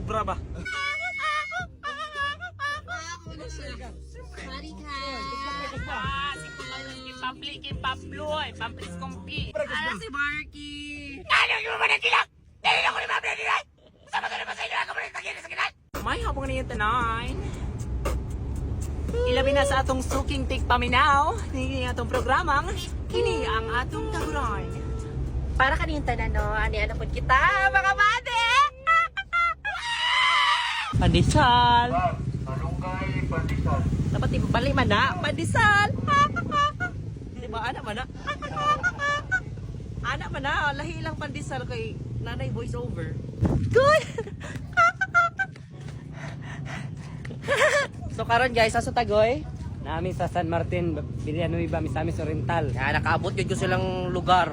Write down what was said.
sobra ba? Sorry ka. Si Kumalang Pampli, Pamploy, Pamplis Kompi. Ano si Marky? May habang na yung tanayin. Ilabi na sa atong suking tik paminaw. Ni atong programang kini ang atong taguran. Para kanina tanan no, ano po kita, mga bade! Pandesal. Malunggay, pandesal. Dapat ibalik man na. Pandesal. Diba, anak man na? Anak man na. Lahi lang pandesal kay nanay voice over. Good! So karon guys, sa Tagoy, namin sa San Martin, Villanueva, Misamis Oriental. Kaya nakaabot yun ko silang lugar.